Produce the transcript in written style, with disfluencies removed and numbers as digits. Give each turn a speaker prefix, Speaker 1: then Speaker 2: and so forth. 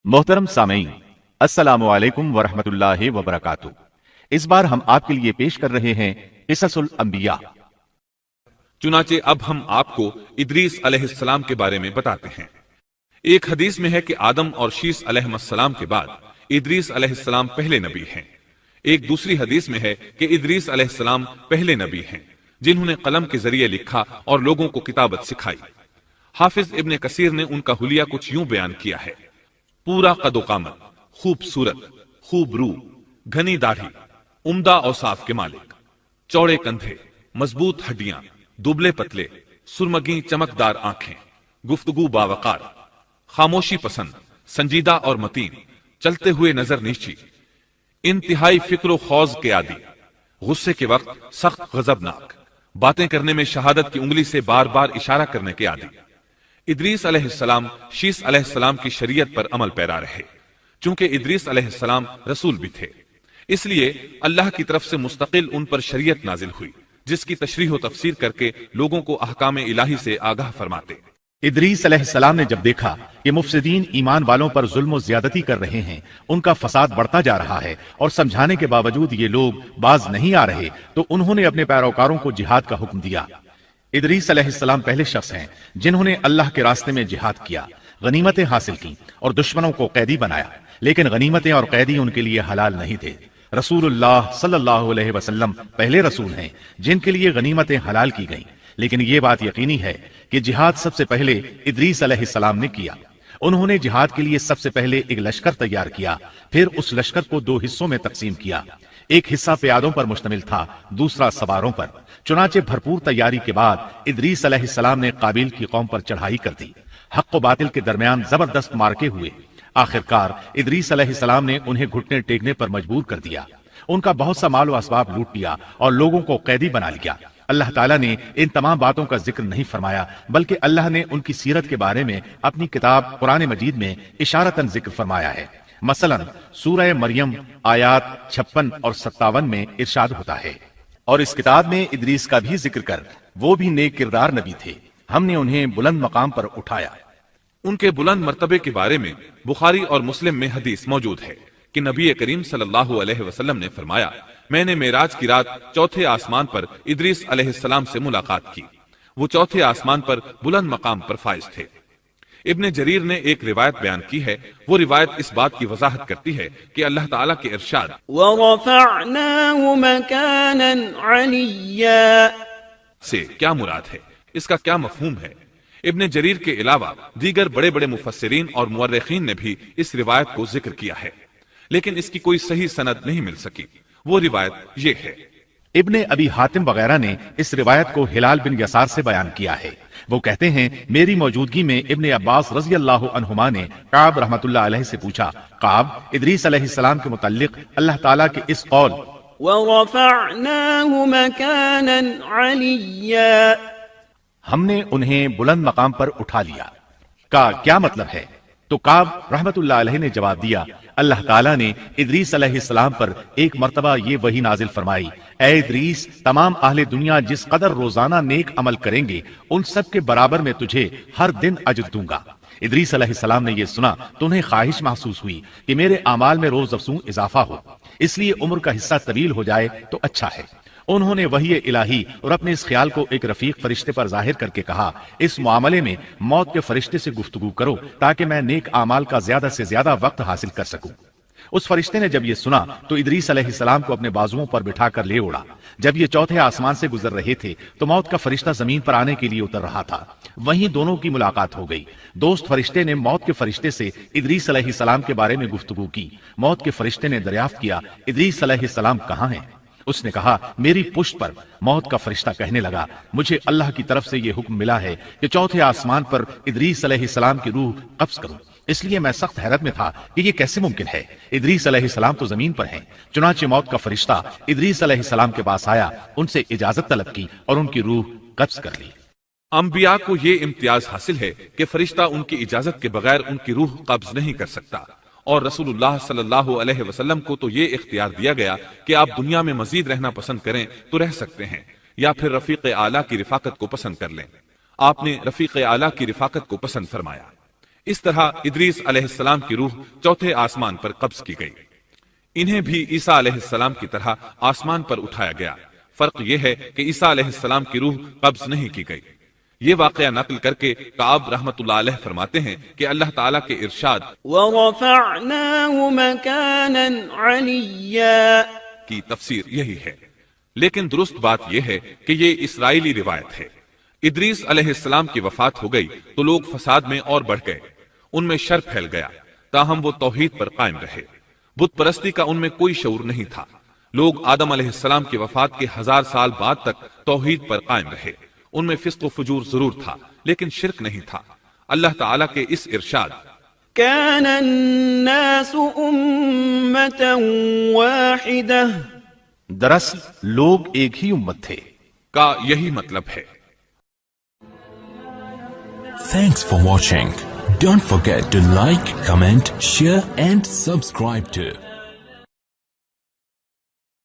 Speaker 1: मोहतरम सामीन, अस्सलामु अलैकुम वरहमतुल्लाहि वबरकातुहू। इस बार हम आपके लिए पेश कर रहे हैं क़िससुल अंबिया।
Speaker 2: चुनाचे अब हम आपको इदरीस अलैहिस्सलाम के बारे में बताते हैं। एक हदीस में है कि आदम और शीस अलैहिस्सलाम के बाद इदरीस अलैहिस्सलाम पहले नबी हैं। एक दूसरी हदीस में है कि इदरीस अलैहिस्सलाम पहले नबी हैं जिन्होंने कलम के जरिए लिखा और लोगों को किताबत सिखाई। हाफिज इब्ने कसीर ने उनका हुलिया कुछ यूं बयान किया है: पूरा कदोकामत, खूबसूरत, खूब रू, घनी दाढ़ी, उम्दा औसाफ के मालिक, चौड़े कंधे, मजबूत हड्डियां, दुबले पतले, सुरमगी चमकदार आंखें, गुफ्तगू बावकार, खामोशी पसंद, संजीदा और मतीन, चलते हुए नजर नीची, इंतहाई फिक्र खौज के आदि, गुस्से के वक्त सख्त गजबनाक, बातें करने में शहादत की उंगली से बार बार इशारा करने के आदि। इदरीस अलैहिस्सलाम शीस अलैहिस्सलाम की शरीयत पर अमल पैरा रहे। चूंकि इदरीस अलैहिस्सलाम रसूल भी थे, इसलिए अल्लाह की तरफ से मुस्तकिल उन पर शरीयत नाजिल हुई जिसकी तशरीह व तफसीर करके लोगों को अहकाम इलाही से आगाह फरमाते।
Speaker 1: इदरीस अलैहिस्सलाम ने जब देखा कि मुफसिदीन ईमान वालों पर जुल्म और ज्यादती कर रहे हैं, उनका फसाद बढ़ता जा रहा है और समझाने के बावजूद ये लोग बाज नहीं आ रहे, तो उन्होंने अपने पैरोकारों को जिहाद का हुक्म दिया। इदरीस अलैहिस्सलाम पहले शख्स हैं जिन्होंने अल्लाह के रास्ते में जिहाद किया, गनीमतें हासिल की और दुश्मनों को कैदी बनाया। लेकिन गनीमतें और कैदी उनके लिए हलाल नहीं थे। रसूलुल्लाह सल्लल्लाहु अलैहि वसल्लम पहले रसूल हैं जिनके लिए गनीमतें हलाल की गईं। लेकिन ये बात यकीनी है कि जिहाद सबसे पहले इदरीस अलैहिस्सलाम ने किया। उन्होंने जिहाद के लिए सबसे पहले एक लश्कर तैयार किया, फिर उस लश्कर को दो हिस्सों में तकसीम किया। एक हिस्सा प्यादों पर मुश्तमिल था, दूसरा सवारों पर। चुनाचे भरपूर तैयारी के बाद इदरीस अलैहिस्सलाम ने काबिल की कौम पर चढ़ाई कर दी। हक व बातिल के दरमियान जबरदस्त मार्के हुए। आखिरकार इदरीस अलैहिस्सलाम ने उन्हें घुटने टेकने पर मजबूर कर दिया। उनका बहुत सा माल व असबाब लूट लिया और लोगों को कैदी बना लिया। अल्लाह ताला ने इन तमाम बातों का जिक्र नहीं फरमाया, बल्कि अल्लाह ने उनकी सीरत के बारे में अपनी किताब कुरान मजीद में इशारतन जिक्र फरमाया है। मसलन सूरह मरियम आयात 56 और 57 में इरशाद होता है, और इस किताब में इदरीस का भी जिक्र कर, वो भी नेक किरदार नबी थे, हमने उन्हें बुलंद मकाम पर उठाया।
Speaker 2: उनके बुलंद मर्तबे के बारे में बुखारी और मुस्लिम में हदीस मौजूद है कि नबी करीम सल्लल्लाहु अलैहि वसल्लम ने फरमाया, मैंने मेराज की रात चौथे आसमान पर इदरीस अलैहिस्सलाम से मुलाकात की। वो चौथे आसमान पर बुलंद मकाम पर फाइज थे। इब्ने जरीर ने एक रिवायत बयान की है। वो रिवायत इस बात की वजाहत करती है कि अल्लाह ताला के इरशाद
Speaker 3: वरफ़अनाहु मकानन अलिय्या
Speaker 2: से क्या मुराद है, इसका क्या मफहूम है। इब्ने जरीर के अलावा दीगर बड़े बड़े मुफस्सिरीन और मुअर्रिखीन ने भी इस रिवायत को जिक्र किया है, लेकिन इसकी कोई सही सनद नहीं मिल सकी। वो रिवायत ये है।
Speaker 1: इब्ने अबी हातिम वगैरह ने इस रिवायत को हिलाल बिन यसार से बयान किया है। वो कहते हैं, मेरी मौजूदगी में इब्ने अब्बास रज़ी अल्लाहु अन्हुमा ने काब रहमतुल्लाह अलैहि से पूछा, काब, इदरीस अलैहिस्सलाम के मुतल्लिक अल्लाह ताला के इस कौल
Speaker 3: वरफ़अनाहु मकानन अलिय्या,
Speaker 1: हमने उन्हें बुलंद मकाम पर उठा लिया, का क्या मतलब है। तो काब रहमतुल्लाह अलैहि ने जवाब दिया, अल्लाह ताला ने इदरीस अलैहिस्सलाम पर एक मर्तबा ये वही नाजिल फरमाई, ऐ इदरीस, तमाम अहले दुनिया जिस कदर रोजाना नेक अमल करेंगे उन सब के बराबर में तुझे हर दिन अजर दूंगा। इदरीस अलैहिस्सलाम ने यह सुना तो उन्हें ख्वाहिश महसूस हुई कि मेरे आमाल में रोज अफसू इजाफा हो, इसलिए उम्र का हिस्सा तवील हो जाए तो अच्छा है। उन्होंने वही इलाही और अपने इस ख्याल को एक रफीक फरिश्ते पर जाहिर करके कहा, इस मामले में मौत के फरिश्ते से गुफ्तगू करो ताकि मैं नेक आमाल का ज्यादा से ज्यादा वक्त हासिल कर सकूं। उस फरिश्ते ने जब ये सुना तो इदरीस अलैहिस्सलाम को अपने बाजुओं पर बिठाकर ले उड़ा। जब ये चौथे आसमान से गुजर रहे थे तो मौत का फरिश्ता जमीन पर आने के लिए उतर रहा था। वहीं दोनों की मुलाकात हो गई। दोस्त फरिश्ते ने मौत के फरिश्ते से इदरीस अलैहिस्सलाम के बारे में गुफ्तगू की। मौत के फरिश्ते ने दरियाफ्त किया, इदरीस अलैहिस्सलाम कहाँ हैं? उसने कहा, मेरी पुश्त पर। मौत का फरिश्ता कहने लगा, मुझे अल्लाह की तरफ से यह हुक्म मिला है कि चौथे आसमान पर इदरीस अलैहिस्सलाम की रूह कब्ज करूं। इसलिए मैं सख्त हैरत में था कि यह कैसे मुमकिन है। इदरीस अलैहिस्सलाम तो जमीन पर हैं। चुनाचे मौत का फरिश्ता इदरीस अलैहिस्सलाम के पास आया, उनसे इजाजत तलब की और उनकी रूह कब्ज कर ली।
Speaker 2: अंबिया को ये इम्तियाज हासिल है कि फरिश्ता उनकी इजाजत के बगैर उनकी रूह कब्ज नहीं कर सकता, और रसूलुल्लाह सल्लल्लाहु अलैहि वसल्लम को तो ये इख्तियार दिया गया कि आप दुनिया में मजीद रहना पसंद करें तो रह सकते हैं, या फिर रफीक आला की रिफाकत को पसंद कर लें। आपने रफीक आला की रिफाकत को पसंद फरमाया। اس طرح ادریس علیہ السلام کی روح چوتھے آسمان پر قبض کی گئی. انہیں بھی عیسیٰ علیہ السلام کی طرح آسمان پر اٹھایا گیا. فرق یہ ہے کہ عیسیٰ علیہ السلام کی روح قبض نہیں کی گئی. یہ واقعہ نقل کر کے کعب رحمت اللہ علیہ فرماتے ہیں کہ اللہ تعالیٰ کے ارشاد
Speaker 3: وَرَفَعْنَاهُ مَكَانًا عَلِيًّا
Speaker 2: کی تفسیر یہی ہے. لیکن درست بات یہ ہے کہ یہ اسرائیلی روایت ہے. ادریس علیہ السلام کی وفات ہو گئی تو لوگ فساد میں اور بڑھ گئے. ان میں شر پھیل گیا تاہم وہ توحید پر قائم رہے. بت پرستی کا ان میں کوئی شعور نہیں تھا. لوگ آدم علیہ السلام کی وفات کے 1000 سال بعد تک توحید پر قائم رہے. ان میں فسق و فجور ضرور تھا لیکن شرک نہیں تھا. اللہ تعالیٰ کے اس ارشاد
Speaker 3: كان الناس أمة واحدة
Speaker 1: دراصل لوگ ایک ہی امت تھے
Speaker 2: کا یہی مطلب ہے.
Speaker 4: Thanks for watching. Don't forget to like, comment, share and subscribe to